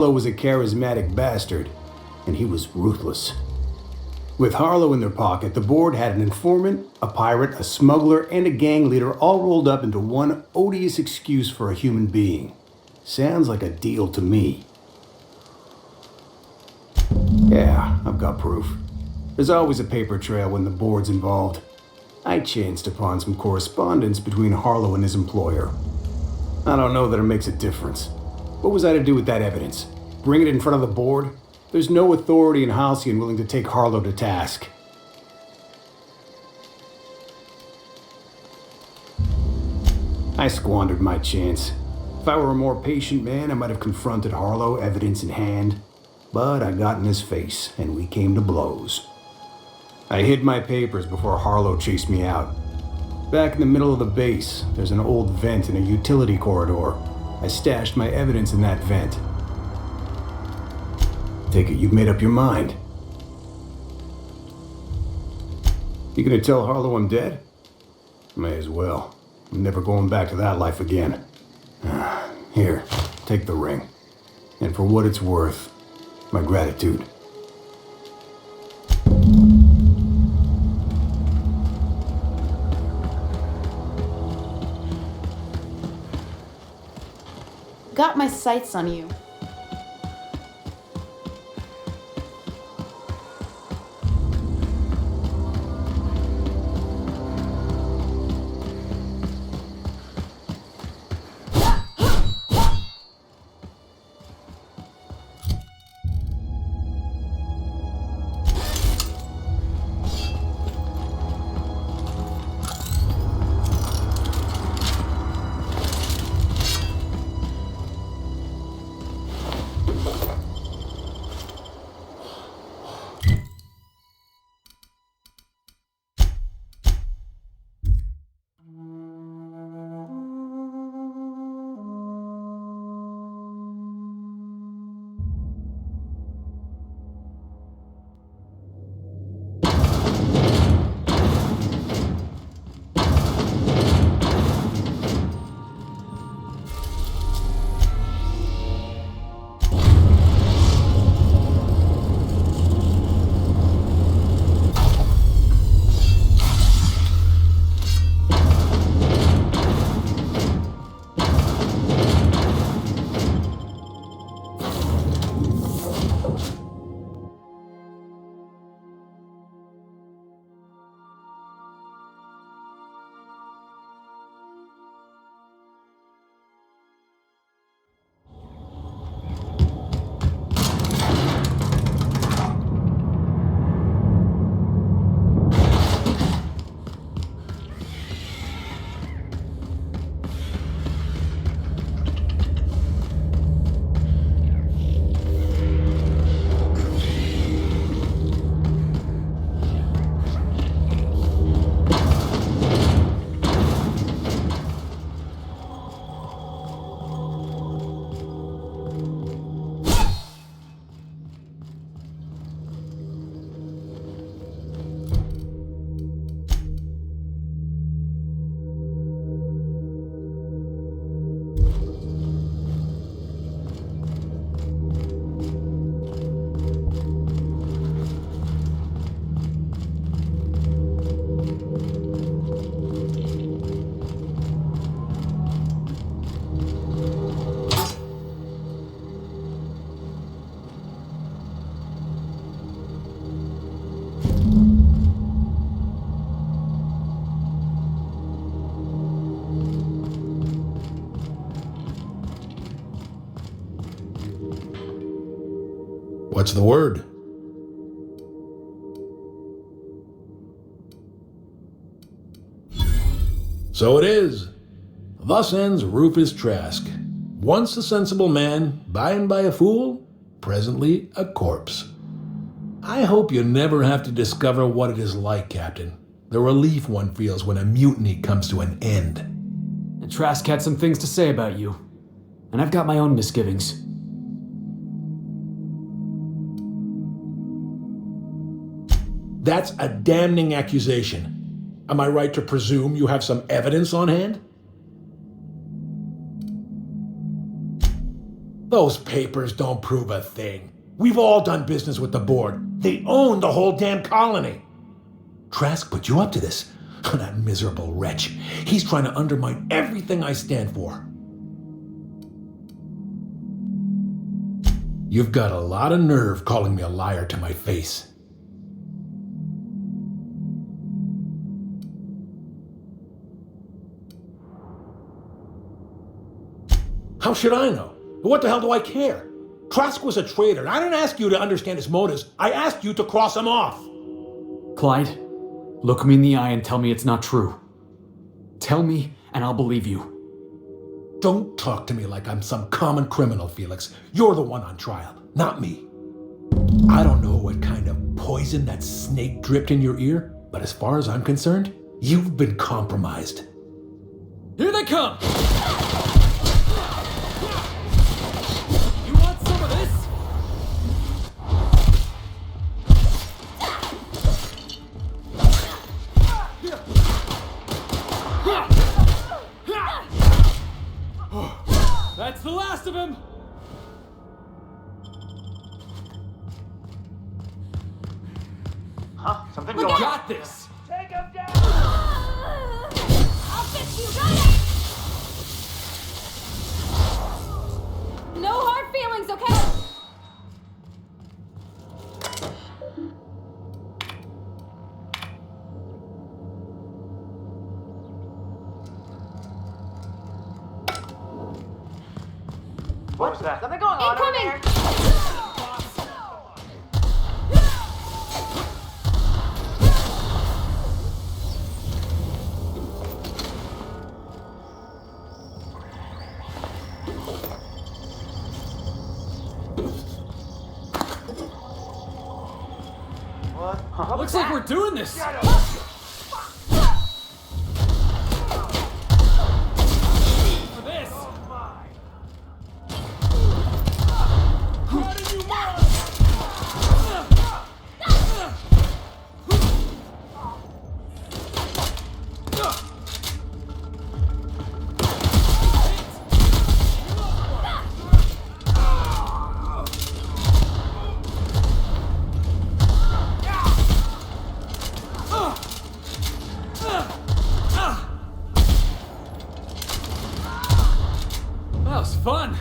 Harlow was a charismatic bastard, and he was ruthless. With Harlow in their pocket, the board had an informant, a pirate, a smuggler, and a gang leader all rolled up into one odious excuse for a human being. Sounds like a deal to me. Yeah, I've got proof. There's always a paper trail when the board's involved. I chanced upon some correspondence between Harlow and his employer. I don't know that it makes a difference. What was I to do with that evidence? Bring it in front of the board? There's no authority in Halcyon willing to take Harlow to task. I squandered my chance. If I were a more patient man, I might have confronted Harlow, evidence in hand. But I got in his face, and we came to blows. I hid my papers before Harlow chased me out. Back in the middle of the base, there's an old vent in a utility corridor. I stashed my evidence in that vent. Take it you've made up your mind. You gonna tell Harlow I'm dead? May as well. I'm never going back to that life again. Here, take the ring. And for what it's worth, my gratitude. Got my sights on you. What's the word? So it is. Thus ends Rufus Trask. Once a sensible man, by and by a fool, presently a corpse. I hope you never have to discover what it is like, Captain. The relief one feels when a mutiny comes to an end. And Trask had some things to say about you. And I've got my own misgivings. That's a damning accusation. Am I right to presume you have some evidence on hand? Those papers don't prove a thing. We've all done business with the board. They own the whole damn colony. Trask put you up to this. That miserable wretch. He's trying to undermine everything I stand for. You've got a lot of nerve calling me a liar to my face. How should I know? What the hell do I care? Trask was a traitor. I didn't ask you to understand his motives. I asked you to cross him off. Clyde, look me in the eye and tell me it's not true. Tell me, and I'll believe you. Don't talk to me like I'm some common criminal, Felix. You're the one on trial, not me. I don't know what kind of poison that snake dripped in your ear, but as far as I'm concerned, you've been compromised. Here they come! You want some of this? That's the last of him! Huh? Something We going on. got this! Take him down! I'll fix you, got it? No hard feelings, okay? What was that? Something going on over Incoming! there. What? What was Looks like that? we're doing this! Get him! For this! Oh my! How did you mark? That was fun!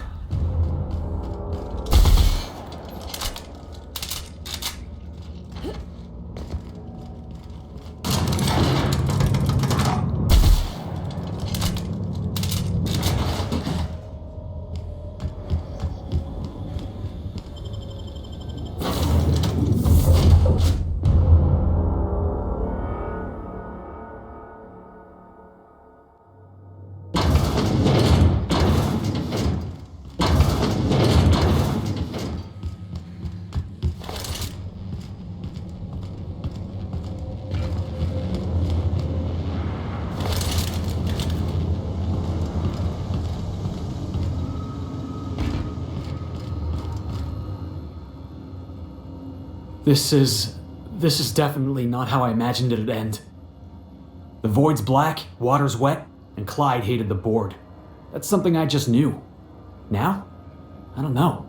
This is definitely not how I imagined it'd end. The void's black, water's wet, and Clyde hated the board. That's something I just knew. Now? I don't know.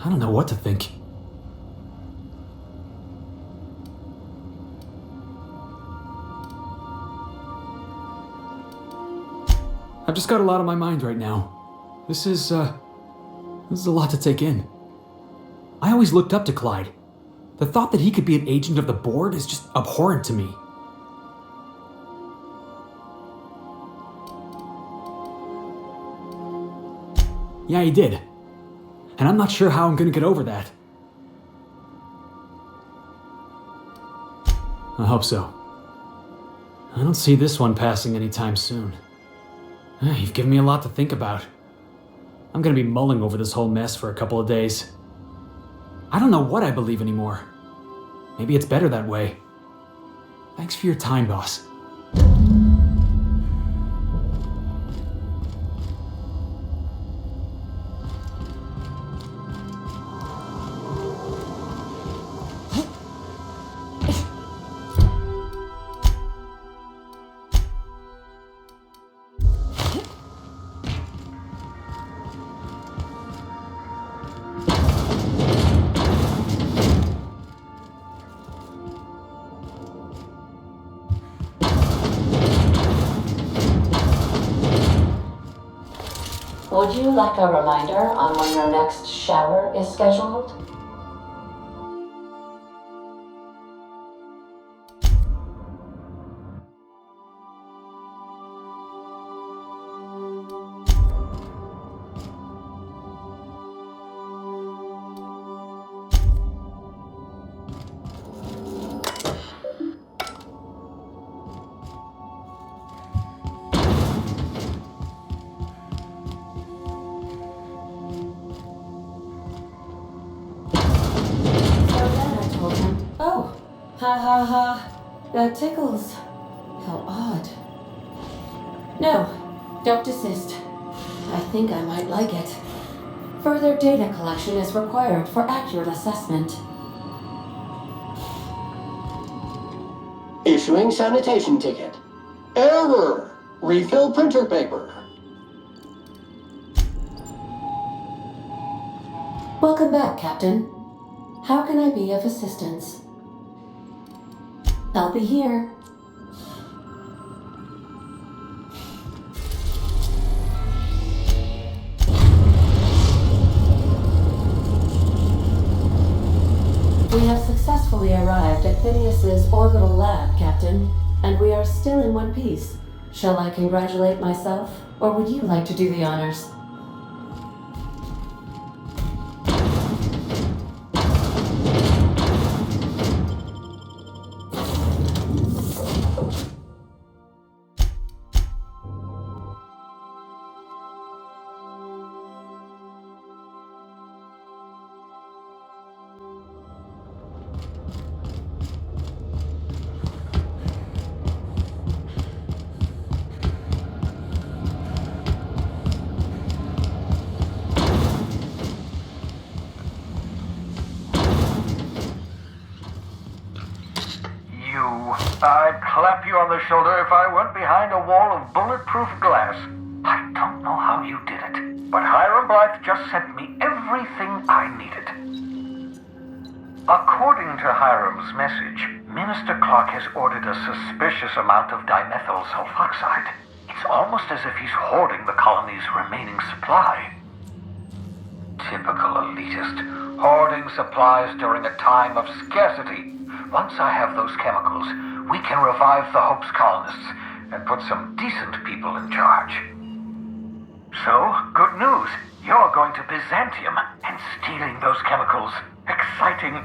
I don't know what to think. I've just got a lot on my mind right now. This is a lot to take in. I always looked up to Clyde. The thought that he could be an agent of the board is just abhorrent to me. Yeah, he did. And I'm not sure how I'm gonna get over that. I hope so. I don't see this one passing anytime soon. You've given me a lot to think about. I'm gonna be mulling over this whole mess for a couple of days. I don't know what I believe anymore. Maybe it's better that way. Thanks for your time, boss. Would you like a reminder on when your next shower is scheduled? Oh, ha ha ha. That tickles. How odd. No, don't desist. I think I might like it. Further data collection is required for accurate assessment. Issuing sanitation ticket. Error! Refill printer paper. Welcome back, Captain. How can I be of assistance? I'll be here. We have successfully arrived at Phineas's orbital lab, Captain, and we are still in one piece. Shall I congratulate myself, or would you like to do the honors? I'd clap you on the shoulder if I went behind a wall of bulletproof glass. I don't know how you did it, but Hiram Blythe just sent me everything I needed. According to Hiram's message, Minister Clark has ordered a suspicious amount of dimethyl sulfoxide. It's almost as if he's hoarding the colony's remaining supply. Typical elitist, hoarding supplies during a time of scarcity. Once I have those chemicals, we can revive the Hope's colonists and put some decent people in charge. So, good news. You're going to Byzantium and stealing those chemicals. Exciting.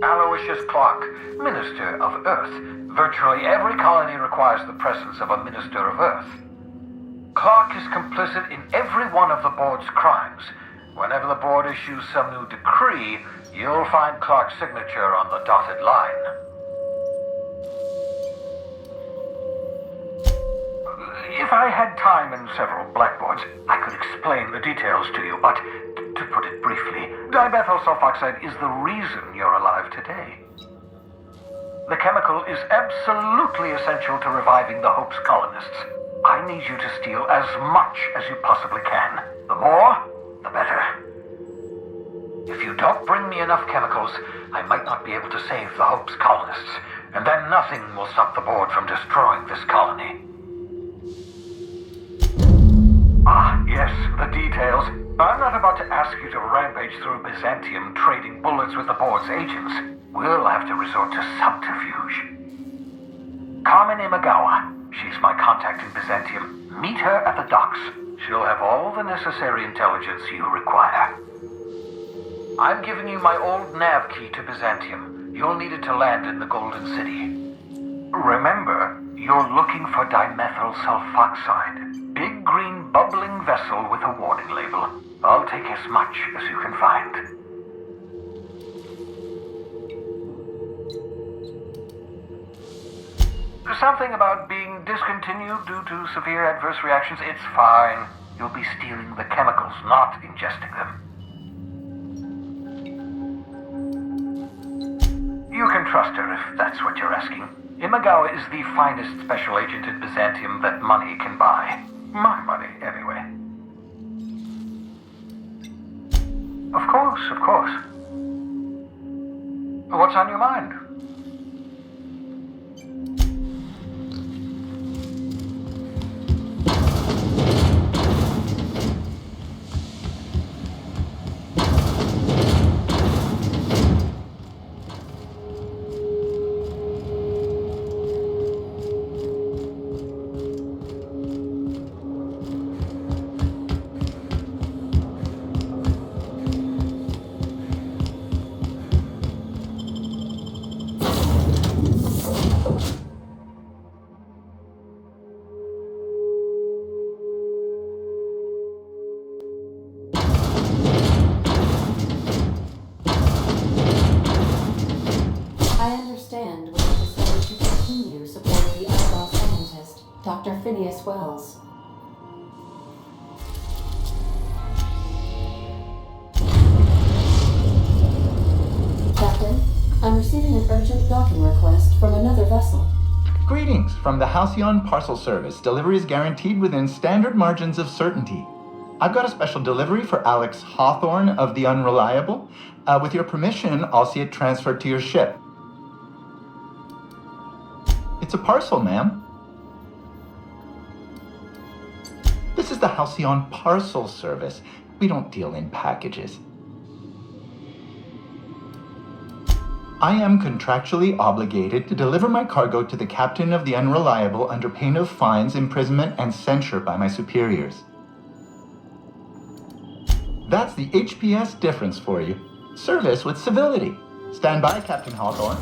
Aloysius Clark, Minister of Earth. Virtually every colony requires the presence of a Minister of Earth. Clark is complicit in every one of the board's crimes. Whenever the board issues some new decree, you'll find Clark's signature on the dotted line. If I had time and several blackboards, I could explain the details to you, but to put it briefly, dimethyl sulfoxide is the reason you're alive today. The chemical is absolutely essential to reviving the Hope's colonists. I need you to steal as much as you possibly can. The more, the better. If you don't bring me enough chemicals, I might not be able to save the Hope's colonists, and then nothing will stop the board from destroying this colony. Ah, yes, the details. I'm not about to ask you to rampage through Byzantium trading bullets with the board's agents. We'll have to resort to subterfuge. Carmen Imagawa. She's my contact in Byzantium. Meet her at the docks. She'll have all the necessary intelligence you require. I'm giving you my old nav key to Byzantium. You'll need it to land in the Golden City. Remember, you're looking for dimethyl sulfoxide. Big green bubbling vessel with a warning label. I'll take as much as you can find. Something about being discontinued due to severe adverse reactions. It's fine. You'll be stealing the chemicals, not ingesting them. You can trust her if that's what you're asking. Imagawa is the finest special agent in Byzantium that money can buy. My money, anyway. Of course, of course. What's on your mind? Phineas Wells. Captain, I'm receiving an urgent docking request from another vessel. Greetings from the Halcyon Parcel Service. Delivery is guaranteed within standard margins of certainty. I've got a special delivery for Alex Hawthorne of the Unreliable. With your permission, I'll see it transferred to your ship. It's a parcel, ma'am. This is the Halcyon Parcel Service. We don't deal in packages. I am contractually obligated to deliver my cargo to the captain of the Unreliable under pain of fines, imprisonment, and censure by my superiors. That's the HPS difference for you. Service with civility. Stand by, Captain Hawthorne.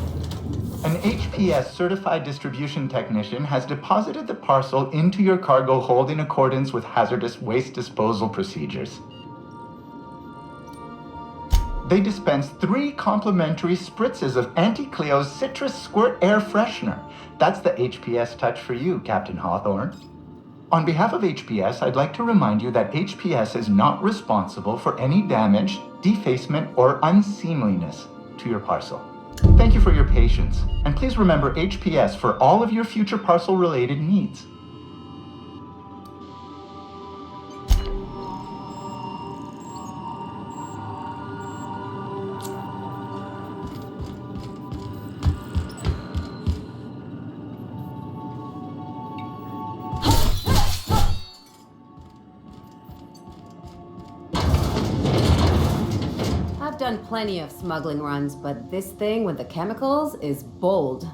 An HPS certified distribution technician has deposited the parcel into your cargo hold in accordance with hazardous waste disposal procedures. They dispense 3 complimentary spritzes of Anti-Cleo's Citrus Squirt Air Freshener. That's the HPS touch for you, Captain Hawthorne. On behalf of HPS, I'd like to remind you that HPS is not responsible for any damage, defacement, or unseemliness to your parcel. Thank you for your patience, and please remember HPS for all of your future parcel-related needs. I've done plenty of smuggling runs, but this thing with the chemicals is bold.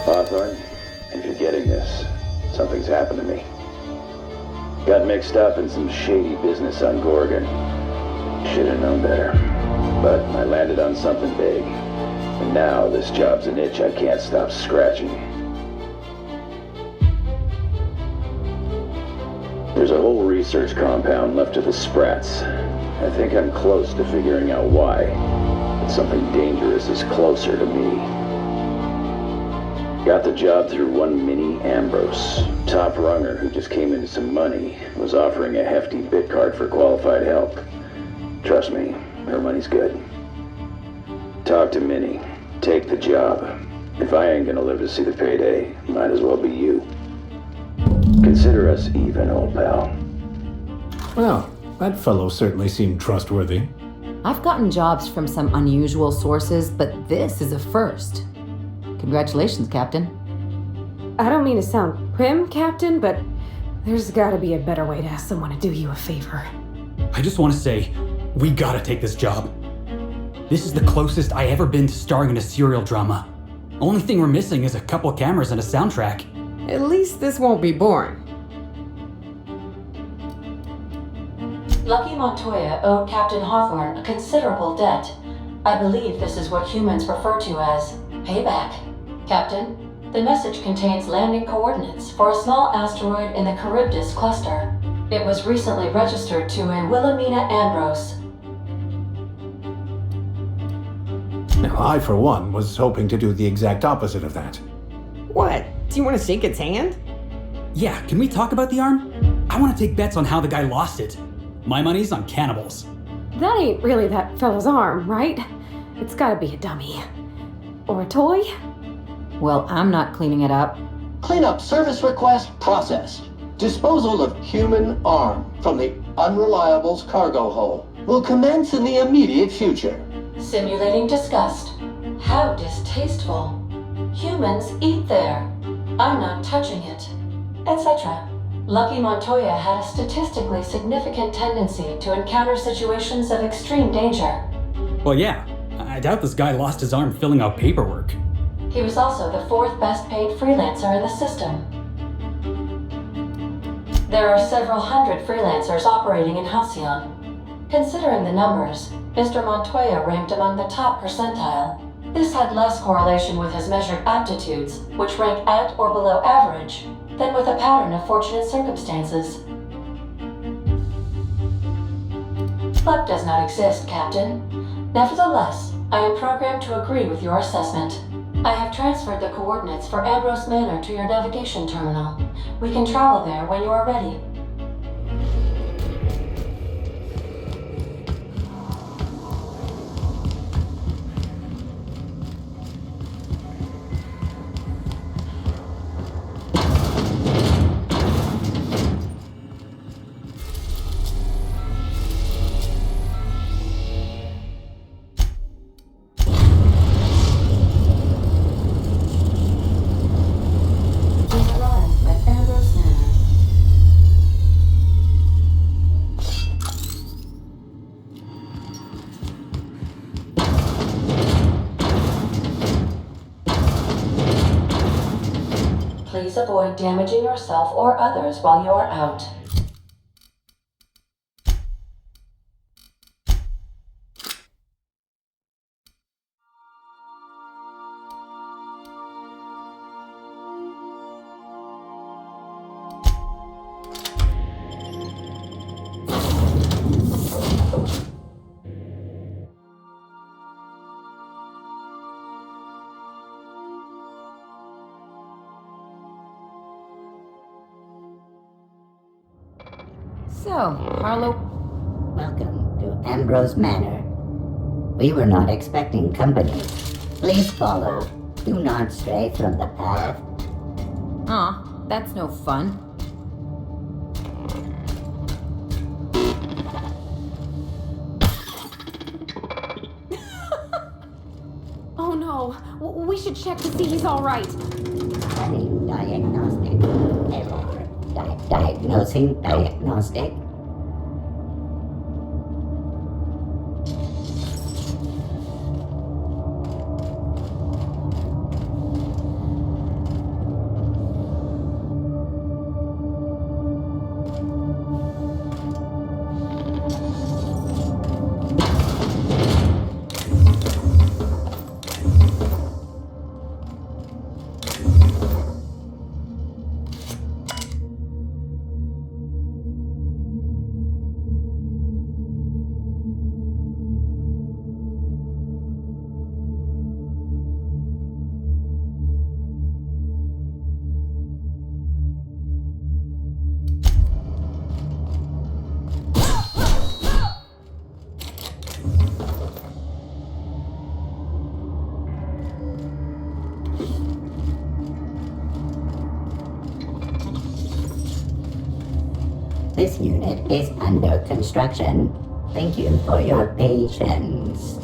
Hawthorne, if you're getting this, something's happened to me. Got mixed up in some shady business on Gorgon. Should've known better. But I landed on something big. And now this job's an itch I can't stop scratching. There's a whole research compound left of the Sprats. I think I'm close to figuring out why. But something dangerous is closer to me. Got the job through one Minnie Ambrose. Top runger who just came into some money, was offering a hefty bit card for qualified help. Trust me, her money's good. Talk to Minnie. Take the job. If I ain't gonna live to see the payday, might as well be you. Consider us even, old pal. Well, that fellow certainly seemed trustworthy. I've gotten jobs from some unusual sources, but this is a first. Congratulations, Captain. I don't mean to sound prim, Captain, but there's gotta be a better way to ask someone to do you a favor. I just want to say, we gotta take this job. This is the closest I ever been to starring in a serial drama. Only thing we're missing is a couple cameras and a soundtrack. At least this won't be boring. Lucky Montoya owed Captain Hawthorne a considerable debt. I believe this is what humans refer to as payback. Captain, the message contains landing coordinates for a small asteroid in the Charybdis cluster. It was recently registered to a Wilhelmina Ambrose. Now, I, for one, was hoping to do the exact opposite of that. What? Do you want to shake its hand? Yeah, can we talk about the arm? I want to take bets on how the guy lost it. My money's on cannibals. That ain't really that fellow's arm, right? It's gotta be a dummy. Or a toy? Well, I'm not cleaning it up. Cleanup service request processed. Disposal of human arm from the Unreliable's cargo hold will commence in the immediate future. Simulating disgust. How distasteful. Humans eat there. I'm not touching it. Etc. Lucky Montoya had a statistically significant tendency to encounter situations of extreme danger. Well, yeah. I doubt this guy lost his arm filling out paperwork. He was also the 4th best paid freelancer in the system. There are several hundred freelancers operating in Halcyon. Considering the numbers, Mr. Montoya ranked among the top percentile. This had less correlation with his measured aptitudes, which rank at or below average, than with a pattern of fortunate circumstances. Luck does not exist, Captain. Nevertheless, I am programmed to agree with your assessment. I have transferred the coordinates for Ambrose Manor to your navigation terminal. We can travel there when you are ready. Please avoid damaging yourself or others while you are out. So, Harlow, welcome to Ambrose Manor. We were not expecting company. Please follow. Do not stray from the path. Aw, that's no fun. Oh no, we should check to see he's alright. Running diagnostic error. Diagnosing diagnostic. This unit is under construction. Thank you for your patience.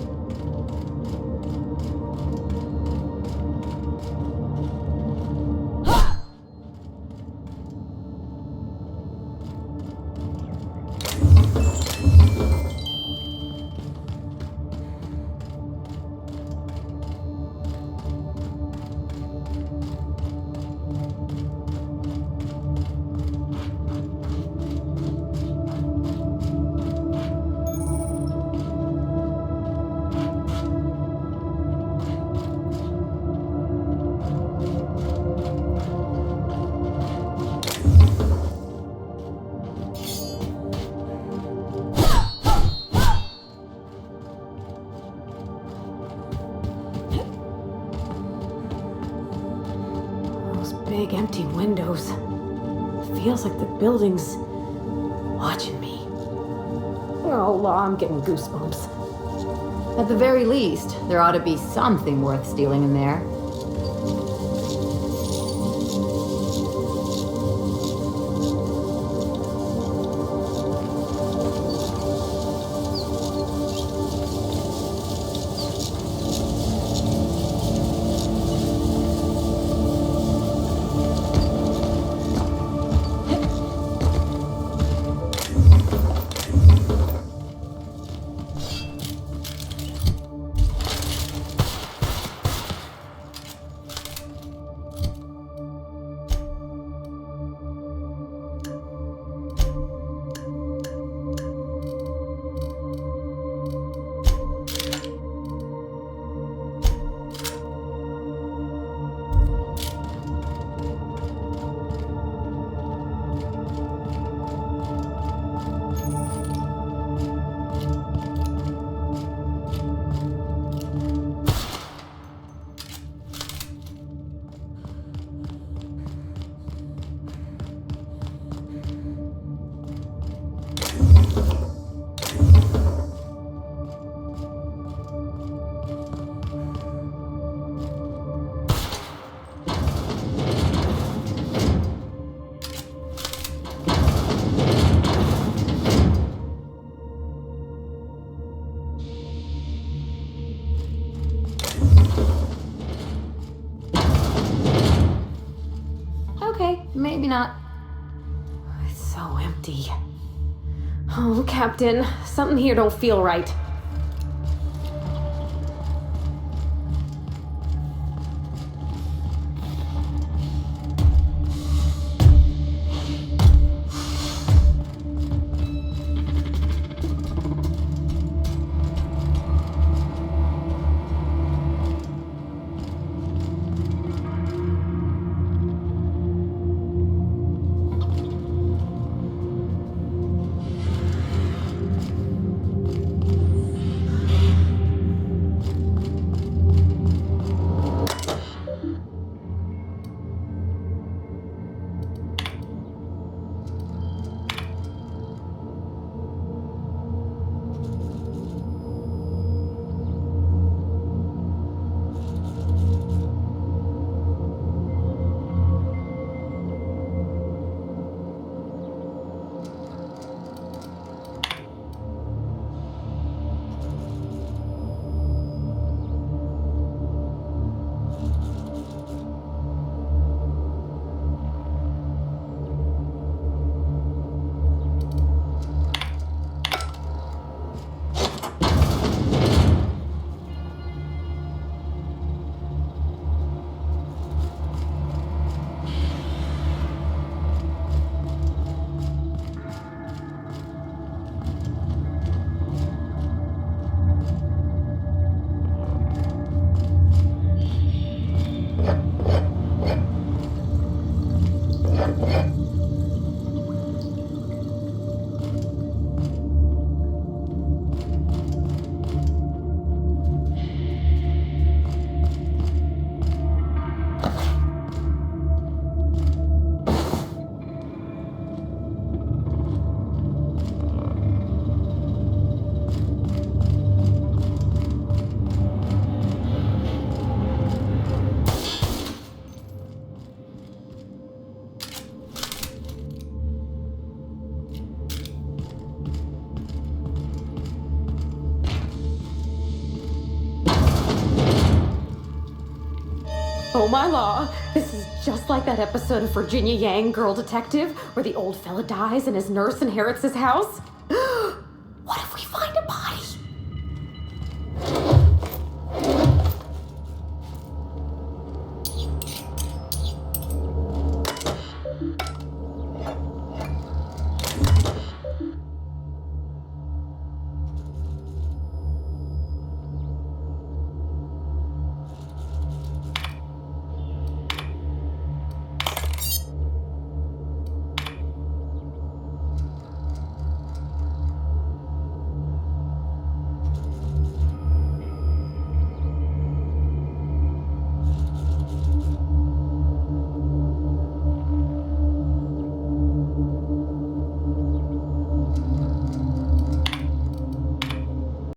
Big empty windows. Feels like the building's watching me. Oh, I'm getting goosebumps. At the very least, there ought to be something worth stealing in there. Maybe not. It's so empty. Oh, Captain, something here don't feel right. Oh my law, this is just like that episode of Virginia Yang, Girl Detective, where the old fella dies and his nurse inherits his house.